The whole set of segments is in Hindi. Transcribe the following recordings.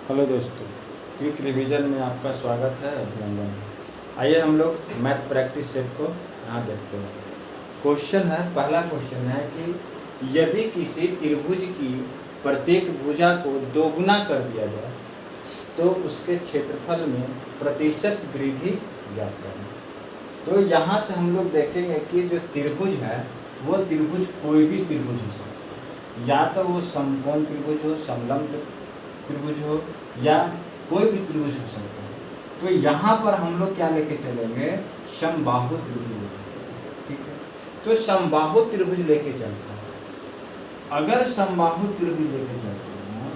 हेलो दोस्तों, क्विक रिवीजन में आपका स्वागत है अभिनंदन। आइए हम लोग मैथ प्रैक्टिस सेट को यहाँ देखते हैं। क्वेश्चन है, पहला क्वेश्चन है कि यदि किसी त्रिभुज की प्रत्येक भुजा को दोगुना कर दिया जाए तो उसके क्षेत्रफल में प्रतिशत वृद्धि ज्ञात करें। तो यहाँ से हम लोग देखेंगे कि जो त्रिभुज है वो त्रिभुज कोई भी त्रिभुज हो सकता है, या तो वो समकोण त्रिभुज हो, समलंब त्रिभुज हो, या कोई भी त्रिभुज हो सकता है। तो यहाँ पर हम लोग क्या लेके चलेंगे, समबाहु त्रिभुज लेके चलेंगे। ठीक है, तो समबाहु त्रिभुज लेके चलते हैं। अगर समबाहु त्रिभुज लेके चलते हैं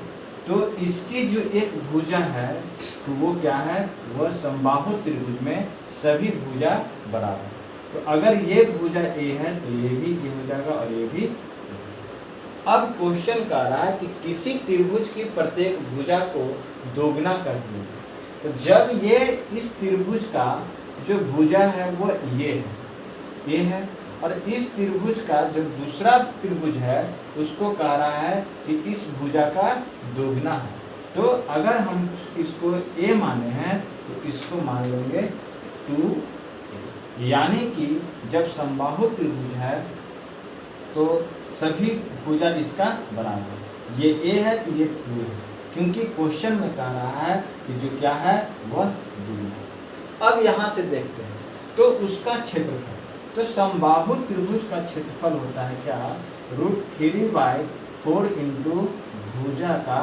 तो इसकी जो एक भुजा है तो वो क्या है, वह समबाहु त्रिभुज में सभी भुजा बराबर। तो अगर ये भुजा ए है तो ये भी ए हो जाएगा और ये भी। अब क्वेश्चन कह रहा है कि किसी त्रिभुज की प्रत्येक भुजा को दोगुना कर दिया। तो जब ये इस त्रिभुज का जो भुजा है वो ये है और इस त्रिभुज का जो दूसरा त्रिभुज है उसको कह रहा है कि इस भुजा का दोगुना है। तो अगर हम इसको ए माने हैं तो इसको मान लेंगे 2, यानी कि जब समबाहु त्रिभुज है तो सभी भुजा इसका बराबर। ये ए है तो ये 2 है, क्योंकि क्वेश्चन में कह रहा है कि जो क्या है वह 2 है। अब यहाँ से देखते हैं तो उसका क्षेत्रफल, तो समबाहु त्रिभुज का क्षेत्रफल होता है क्या, √3/4 इंटू भुजा का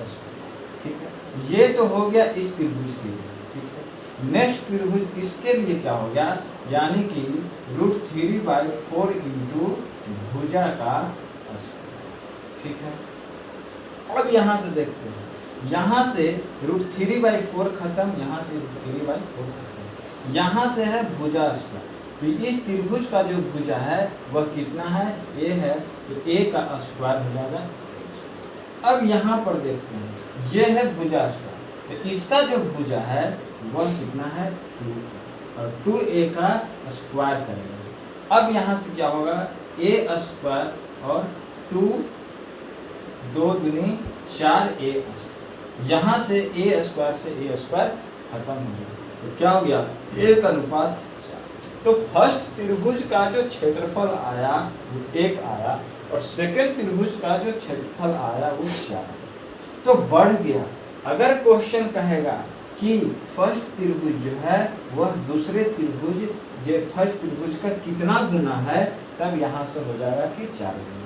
स्क्वायर। ठीक है, ये तो हो गया इस त्रिभुज के लिए। ठीक है, नेक्स्ट त्रिभुज इसके लिए क्या हो गया, यानी कि √3/4 इंटू भुजा का स्क्वायर। ठीक है, अब यहाँ से देखते हैं, यहाँ से √3/4 खत्म, यहाँ से √3/4 खत्म, यहाँ से है भुजा स्क्वायर। तो इस त्रिभुज का जो भुजा है वह कितना है, ए है, तो ए का स्क्वायर हो जाएगा। अब यहाँ पर देखते हैं, ये है भुजा स्क्वायर, तो इसका जो भुजा है वह कितना है 2 और 2a का स्क्वायर करेंगे। अब यहाँ से क्या होगा, ए स्क्वायर और 2 2 दूनी 4a। यहाँ से ए स्क्वायर से ए स्क्वायर खत्म हो गया, तो क्या हो गया, 1 अनुपात 4। तो फर्स्ट त्रिभुज का जो क्षेत्रफल आया वो 1 आया और सेकंड त्रिभुज का जो क्षेत्रफल आया वो 4। तो बढ़ गया। अगर क्वेश्चन कहेगा कि फर्स्ट त्रिभुज जो है वह दूसरे त्रिभुज जो फर्स्ट त्रिभुज का कितना गुना है, तब यहाँ से हो जाएगा कि 4 गुना।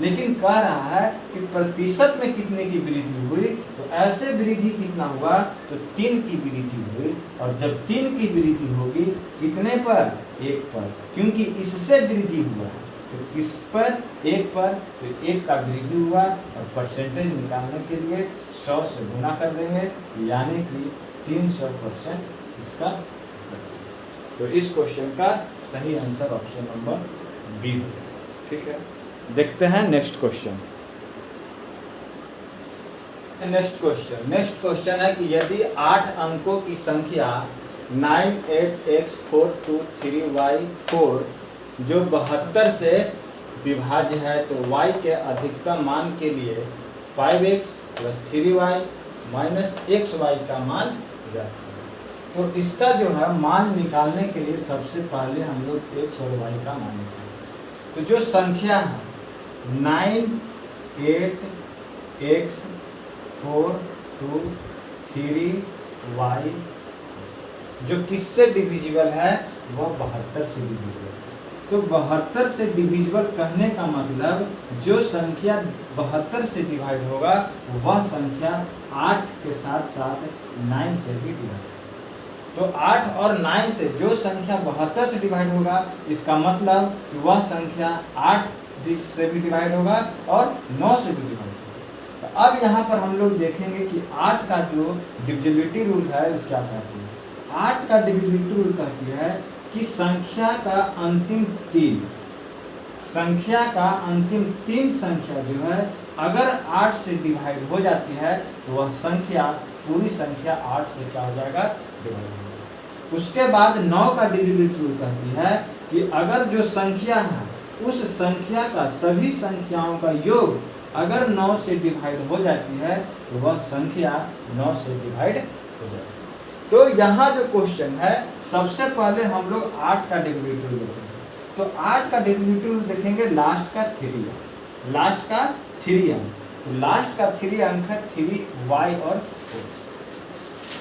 लेकिन कह रहा है कि प्रतिशत में कितने की वृद्धि हुई, तो ऐसे वृद्धि कितना हुआ, तो 3 की वृद्धि हुई। और जब 3 की वृद्धि होगी कितने पर, 1 पर, क्योंकि इससे वृद्धि हुआ है तो किस पर, 1 पर, तो 1 का वृद्धि हुआ। और परसेंटेज निकालने के लिए 100 से गुना कर देंगे, यानी कि 300% इसका। तो इस क्वेश्चन का सही आंसर ऑप्शन नंबर बी हो। ठीक है, देखते हैं नेक्स्ट क्वेश्चन। नेक्स्ट क्वेश्चन है कि यदि 8 अंकों की संख्या 9, 8, x, 4, 2, 3y4 जो 72 से विभाज्य है तो y के अधिकतम मान के लिए 5x + 3y - xy का मान ज्ञात करें। तो इसका जो है मान निकालने के लिए सबसे पहले हम लोग x और y का मान निकालेंगे। तो जो संख्या है 9, 8, x, 4, 2, 3y जो किससे डिविजिबल है, वह 72 से डिविजिबल है। तो 72 से डिविजिबल कहने का मतलब जो संख्या 72 से डिवाइड होगा वह संख्या 8 के साथ साथ 9 से भी डिवाइड होगा। तो 8 और 9 से जो संख्या 72 से डिवाइड होगा, इसका मतलब कि वह संख्या 8 से भी डिवाइड होगा और 9 से भी डिवाइड होगा। तो अब यहाँ पर हम लोग देखेंगे कि 8 का जो डिविजिबिलिटी रूल है वो क्या कहती है। 8 का डिविजिबिलिटी रूल कहती है कि संख्या का अंतिम 3 संख्या जो है अगर 8 से डिवाइड हो जाती है तो वह संख्या पूरी संख्या 8 से क्या हो जाएगा, डिवाइड हो जाएगा। उसके बाद 9 का डिविजिबिलिटी रूल कहती है कि अगर जो संख्या है उस संख्या का सभी संख्याओं का योग अगर 9 से डिवाइड हो जाती है तो वह संख्या 9 से डिवाइड हो जाती है। तो यहाँ जो क्वेश्चन है, सबसे पहले हम लोग 8 का डेरिवेटिव देखेंगे। तो 8 का डेरिवेटिव देखेंगे, लास्ट का 3 है, लास्ट का 3 अंक, तो लास्ट का 3 अंक है 3y और 4।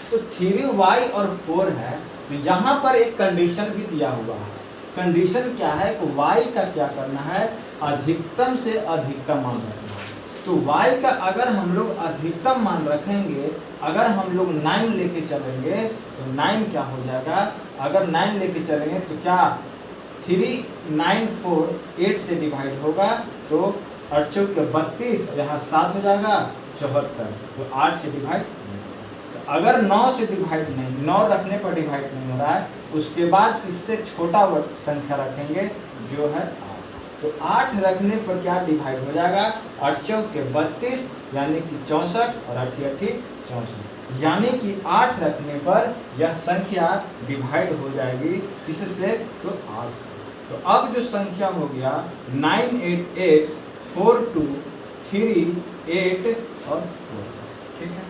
तो 3y और 4 है, तो यहाँ पर एक कंडीशन भी दिया हुआ है। कंडीशन क्या है कि y का क्या करना है, अधिकतम से अधिकतम मान रखना है। तो y का अगर हम लोग अधिकतम मान रखेंगे, अगर हम लोग 9 लेके चलेंगे तो 9 क्या हो जाएगा, अगर 9 लेके चलेंगे तो क्या 3 9 4 8 से डिवाइड होगा, तो 8 चौक 32, यहाँ 7 हो जाएगा 74, तो 8 से डिवाइड। अगर 9 से डिवाइड नहीं, 9 रखने पर डिवाइड नहीं हो रहा है, उसके बाद इससे छोटा संख्या रखेंगे जो है 8। तो 8 रखने पर क्या डिवाइड हो जाएगा, 8 चौक 32 यानी कि 64 और 8 8 64, यानी कि 8 रखने पर यह संख्या डिवाइड हो जाएगी किससे, तो 8 से। तो अब जो संख्या हो गया 9 8 8 4 2 3 8 और 4, ठीक है।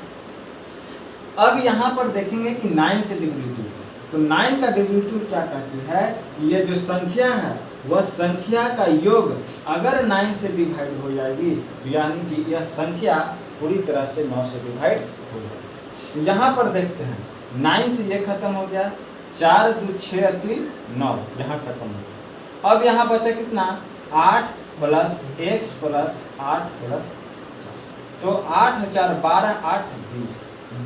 अब यहाँ पर देखेंगे कि 9 से डेरिवेटिव, तो 9 का डेरिवेटिव क्या कहती है, ये जो संख्या है वह संख्या का योग अगर 9 से डिवाइड हो जाएगी, यानी कि यह संख्या पूरी तरह से 9 से डिवाइड हो जाएगी। तो यहाँ पर देखते हैं 9 से ये खत्म हो गया, 4 2 6 3 9, यहाँ खत्म हो गया। अब यहाँ बचा कितना, 8 प्लस x प्लस 8 प्लस, तो 8 4 12 8 20,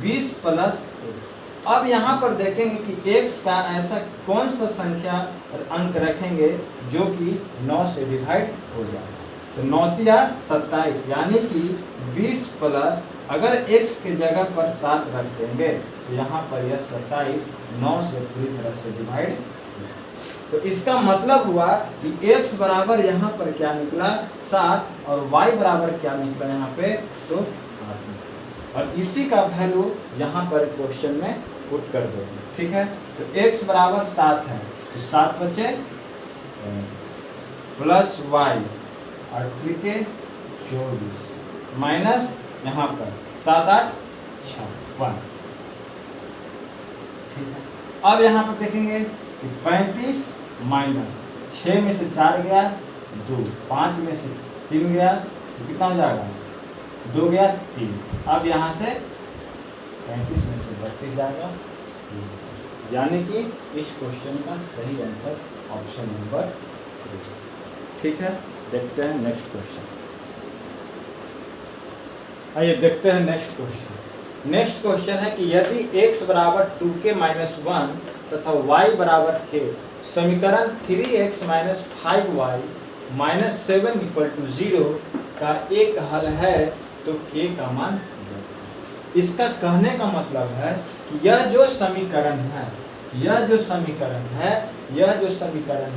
20 प्लस x। अब यहाँ पर देखेंगे कि x का ऐसा कौन सा संख्या अंक रखेंगे जो कि 9 से डिवाइड हो जाए, तो 9 तिया 27, यानी कि 20 प्लस, अगर x के जगह पर 7 रख देंगे तो यहाँ पर यह 27 9 से पूरी तरह से डिवाइड। तो इसका मतलब हुआ कि x बराबर यहाँ पर क्या निकला 7 और y बराबर क्या निकला यहाँ पे, तो 8, और इसी का वैल्यू यहाँ पर क्वेश्चन में पुट कर देंगे, ठीक है। तो x बराबर 7 है, तो 7 बचे प्लस y और 3 के 24 माइनस यहाँ पर 7 8 56, ठीक है। अब यहाँ पर देखेंगे कि 35 माइनस 6 में से 4 गया 2, 5 में से 3 गया तो कितना हो जाएगा, 2 गया 3। अब यहाँ से 35 में से 32 जाएगा, यानी कि इस क्वेश्चन का सही आंसर ऑप्शन नंबर 3, ठीक है। देखते हैं नेक्स्ट क्वेश्चन। आइए देखते हैं नेक्स्ट क्वेश्चन। नेक्स्ट क्वेश्चन है कि यदि x बराबर 2k माइनस 1 तथा y बराबर k, समीकरण 3x minus 5y minus 7 equal to 0 का एक हल है तो k का मान। इसका कहने का मतलब है कि यह जो समीकरण है, यह जो समीकरण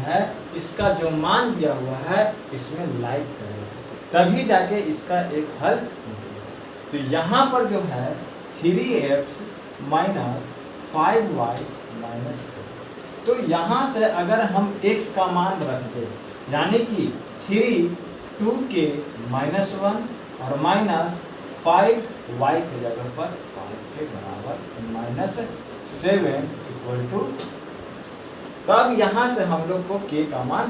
है, इसका जो मान दिया हुआ है इसमें लाइक करें, तभी जाके इसका एक हल निकलेगा। तो यहाँ पर जो है 3x माइनस 5y माइनस 7, तो यहाँ से अगर हम x का मान रख दे, यानी कि 3 2k माइनस 1 और माइनस 5y के जगह पर 5 के बराबर माइनस 7 इक्वल टू, तब यहाँ से हम लोग को k का मान,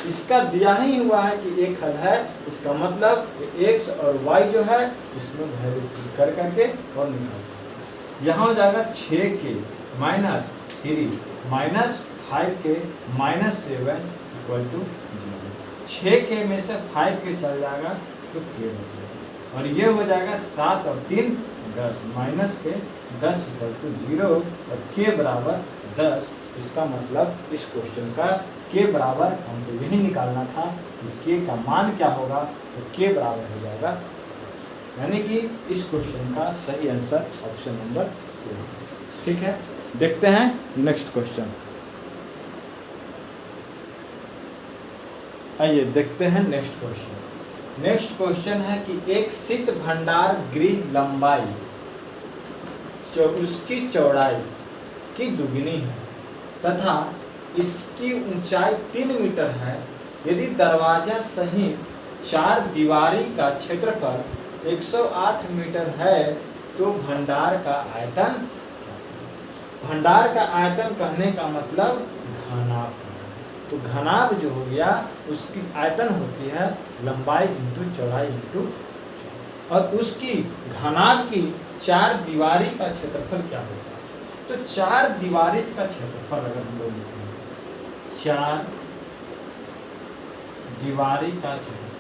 इसका दिया ही हुआ है कि एक हल है, इसका मतलब x और y जो है इसमें वैल्यू कर करके और निकाल सकते। यहाँ हो जाएगा 6k minus 3 minus 5k minus 7 equal to 6k में से 5k चल जाएगा तो k बचेगा, और ये हो जाएगा 7 और 3 10 माइनस के 10 इक्वल टू 0 और k बराबर 10। इसका मतलब इस क्वेश्चन का k बराबर हमको यही निकालना था कि k का मान क्या होगा, तो k बराबर हो जाएगा, यानी कि इस क्वेश्चन का सही आंसर ऑप्शन नंबर 2, ठीक है। देखते हैं नेक्स्ट क्वेश्चन। आइए देखते हैं नेक्स्ट क्वेश्चन। नेक्स्ट क्वेश्चन है कि एक शीत भंडार गृह लंबाई उसकी चौड़ाई की दुगनी है तथा इसकी ऊंचाई 3 मीटर है। यदि दरवाजा सहित चार दीवारी का क्षेत्रफल 108 मीटर है तो भंडार का आयतन, भंडार का आयतन कहने का मतलब घनाभ। तो घनाभ जो हो गया उसकी आयतन होती है लंबाई इंटू चौड़ाई इंटू, और उसकी घनाभ की चार दीवारी का क्षेत्रफल क्या होगा। तो चार दीवारी का क्षेत्रफल अगर हम लोग लिखेंगे, चार दीवारी का क्षेत्रफल,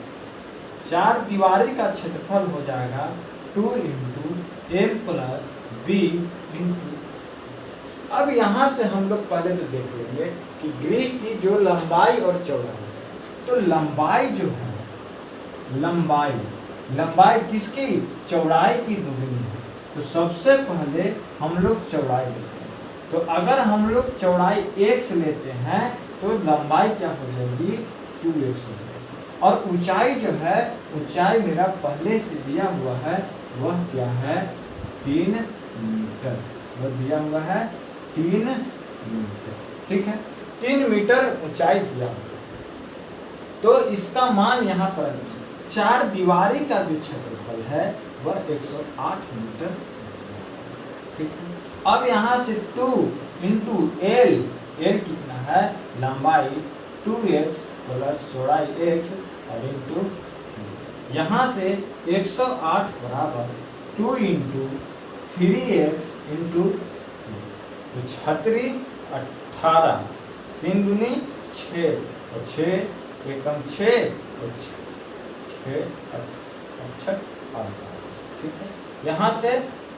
चार दीवारी का क्षेत्रफल हो जाएगा 2 into L plus B into. अब यहाँ से हम लोग पहले तो देख लेंगे कि गृह की जो लंबाई और चौड़ाई, तो लंबाई जो है, लंबाई किसकी, चौड़ाई की दुगनी है। तो सबसे पहले हम लोग चौड़ाई लेते हैं। तो अगर हम लोग चौड़ाई x लेते हैं तो लंबाई क्या हो जाएगी 2x हो जाएगी। और ऊंचाई जो है, ऊंचाई मेरा पहले से दिया हुआ है वह क्या है 3 मीटर, वह दिया हुआ है 3 मीटर। ठीक है, 3 मीटर ऊंचाई दिया हुआ। तो इसका मान यहाँ पर चार दीवारी का जो क्षेत्रफल है वह 108 मीटर। ठीक है, अब यहाँ से 2 इंटू एल, एल कितना है लंबाई 2x प्लस चौड़ाई x और इंटू, यहाँ से 108 बराबर 2 इंटू 3x इंटू, तो 36 18, 3 दूनी 6 और 6 एकम 6 और 6 अच्छा। ठीक है, यहाँ से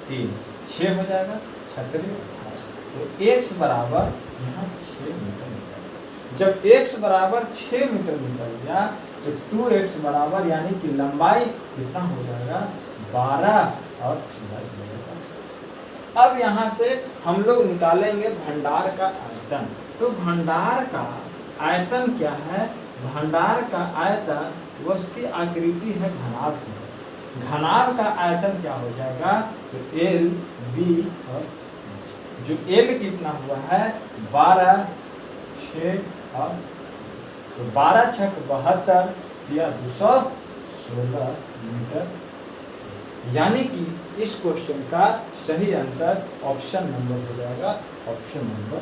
3 6 हो जाएगा 36 18, तो x बराबर यहाँ 6 मीटर निकल। जब x बराबर 6 मीटर निकल गया तो 2x बराबर यानी कि लंबाई कितना हो जाएगा 12 और चौड़ाई हो जाएगा। अब यहाँ से हम लोग निकालेंगे भंडार का आयतन। तो भंडार का आयतन क्या है, भंडार का आयतन वह उसकी आकृति है घनाभ की, घनाभ का आयतन क्या हो जाएगा तो एल बी, और जो एल कितना हुआ है 12 6 और, तो 12 छक 72 या 216 मीटर। यानी कि इस क्वेश्चन का सही आंसर ऑप्शन नंबर हो जाएगा, ऑप्शन नंबर।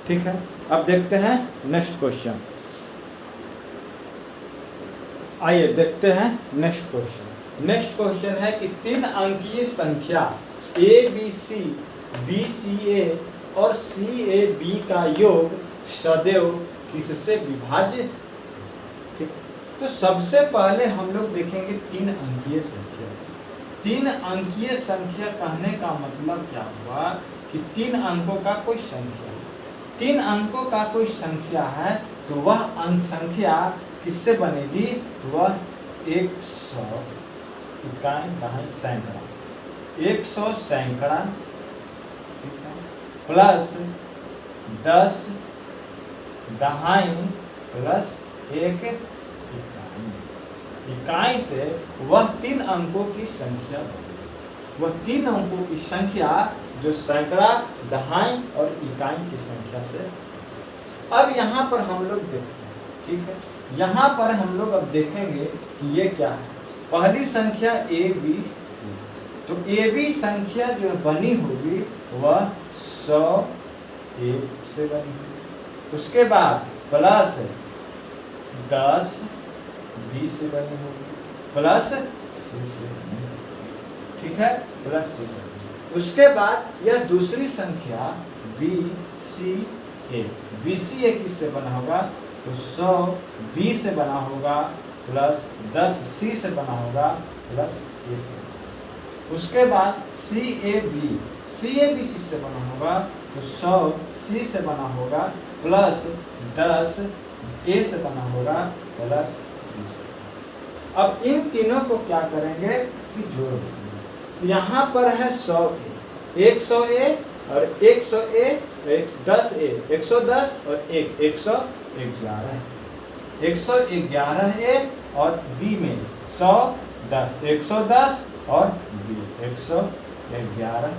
ठीक है, अब देखते हैं नेक्स्ट क्वेश्चन। आइए देखते हैं नेक्स्ट क्वेश्चन। नेक्स्ट क्वेश्चन है कि 3 अंकीय संख्या ABC, BCA और CAB का योग सदैव किससे विभाज्य। ठीक, तो सबसे पहले हम लोग देखेंगे 3 अंकीय संख्या। 3 अंकीय संख्या कहने का मतलब क्या हुआ कि 3 अंकों का कोई संख्या, 3 अंकों का कोई संख्या है तो वह अंक संख्या किससे बनेगी, वह 100 इकाई दहाई सैकड़ा, 100 सैकड़ा, ठीक है, प्लस 10 दहाई प्लस 1 इकाई। इकाई से वह 3 अंकों की संख्या बनेगी, वह 3 अंकों की संख्या जो सैकड़ा दहाई और इकाई की संख्या से। अब यहाँ पर हम लोग देखते हैं, ठीक है, यहाँ पर हम लोग अब देखेंगे कि ये क्या है। पहली संख्या ABC, तो AB संख्या जो बनी होगी वह 100 A से बनी होगी। उसके बाद प्लस 10 B से बनी होगी, प्लस C से बनी होगी। ठीक है, प्लस C से। उसके बाद यह दूसरी संख्या BCA, BCA किससे बना होगा तो 100 B से बना होगा प्लस 10 C से बना होगा प्लस A से। उसके बाद CAB, CAB किससे बना होगा तो 100 C से बना होगा प्लस 10 A से बना होगा प्लस B से। अब इन तीनों को क्या करेंगे कि जोड़ देंगे। यहाँ पर है 100A, 100A और 100A, 10A, 110 और 111, 111A और B में 110, 110 और B 111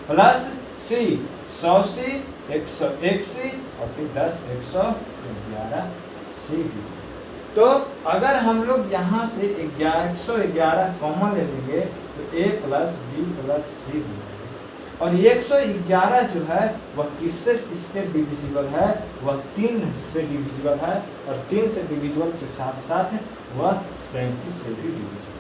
plus C 100C, 101C और फिर 10 111 C B। तो अगर हम लोग यहाँ से 111 कॉमन ले लेंगे तो a प्लस बी प्लस सी, और 111 जो है वह किससे इसके डिविजिबल है, वह 3 से डिविजिबल है, और 3 से डिविजिबल के साथ साथ वह 37 से भी डिविजिबल।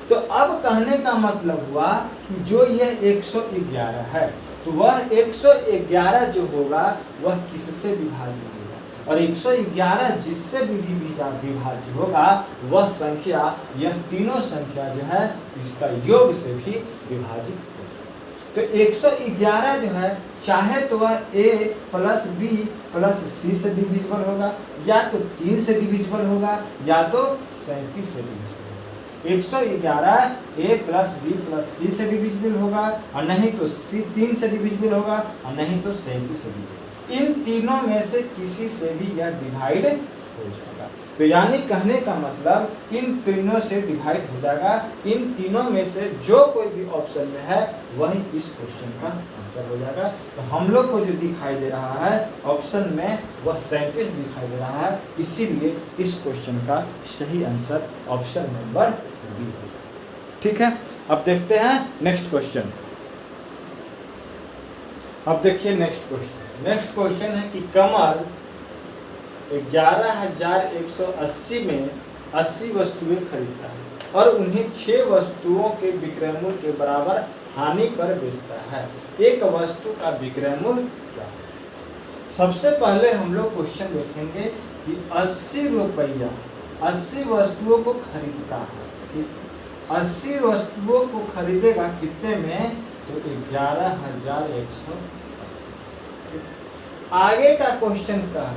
तो अब कहने का मतलब हुआ कि जो यह 111 है तो वह 111 जो होगा वह किससे विभाजित होगा, और 111 जिससे भी विभाज्य होगा वह संख्या, यह तीनों संख्या जो है इसका योग से भी विभाजित होगा। तो 111 जो है चाहे तो वह a plus B plus C से डिविजिबल होगा, या तो 3 से डिविजिबल होगा, या तो 37 से divisible. 111 a plus B plus C से डिविजिबल होगा, और नहीं तो सी 3 से डिविजिबल होगा, और नहीं तो 37 से डिविजिबल। इन तीनों में से किसी से भी यह डिवाइड हो जाएगा। तो यानी कहने का मतलब इन तीनों से डिवाइड हो जाएगा। इन तीनों में से जो कोई भी ऑप्शन में है वही इस क्वेश्चन का आंसर हो जाएगा। तो हम लोग को जो दिखाई दे रहा है ऑप्शन में वह 37 दिखाई दे रहा है, इसीलिए इस क्वेश्चन का सही आंसर ऑप्शन नंबर बी है। ठीक है, अब देखते हैं नेक्स्ट क्वेश्चन। अब देखिए नेक्स्ट क्वेश्चन है कि कमल 11,180 में 80 वस्तुएं खरीदता है और उन्हें 6 वस्तुओं के विक्रय मूल्य के बराबर हानि पर बेचता है। एक वस्तु का विक्रय मूल्य क्या है? सबसे पहले हम लोग क्वेश्चन देखेंगे कि 80 रुपया 80 वस्तुओं को खरीदता है। ठीक, 80 वस्तुओं को खरीदेगा कितने में? तो 11,180। आगे का क्वेश्चन कह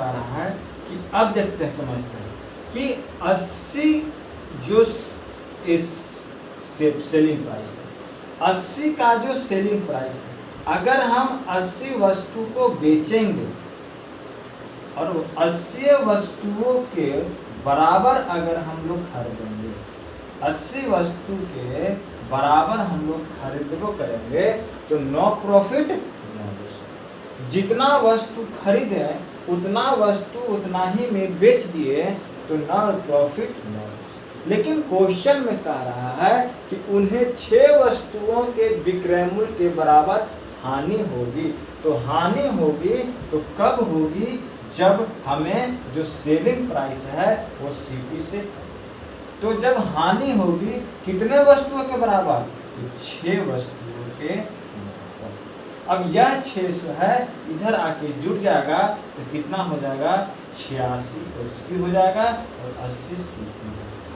रहा है कि अब देखते हैं, समझते हैं कि 80 जो सेलिंग प्राइस है, 80 का जो सेलिंग प्राइस है, अगर हम 80 वस्तु को बेचेंगे और 80 वस्तुओं के बराबर अगर हम लोग खरीदेंगे, 80 वस्तु के बराबर हम लोग खरीदो करेंगे तो नो प्रॉफिट नो लॉस। जितना वस्तु खरीदे उतना वस्तु उतना ही में बेच दिए तो नो प्रॉफिट नो लॉस। लेकिन क्वेश्चन में कह रहा है कि उन्हें 6 वस्तुओं के विक्रय मूल्य के बराबर हानि होगी। तो हानि होगी तो कब होगी? जब हमें जो सेलिंग प्राइस है वो सीपी से, तो जब हानि होगी कितने वस्तुओं के बराबर? 6 वस्तुओं के बराबर। अब यह 600 है इधर आके जुड़ जाएगा तो कितना हो जाएगा? 86 एसपी हो जाएगा और 80 सीपी।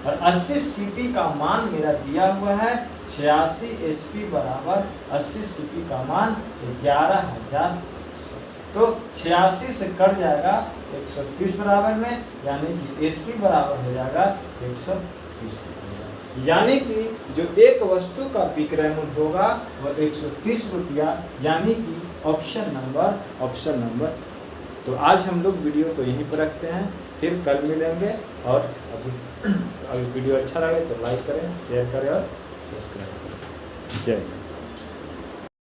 और 80 सीपी का मान मेरा दिया हुआ है 86 एसपी बराबर 80 सीपी का मान 11,000। तो 86 से कट जाएगा 130 बराबर में, यानी कि एसपी बराबर हो जाएगा 130। यानी कि जो एक वस्तु का विक्रय मूल्य होगा वह 130 रुपया, यानी कि ऑप्शन नंबर। तो आज हम लोग वीडियो को यहीं पर रखते हैं, फिर कल मिलेंगे। और अभी वीडियो अच्छा लगे तो लाइक करें, शेयर करें और सब्सक्राइब करें। जय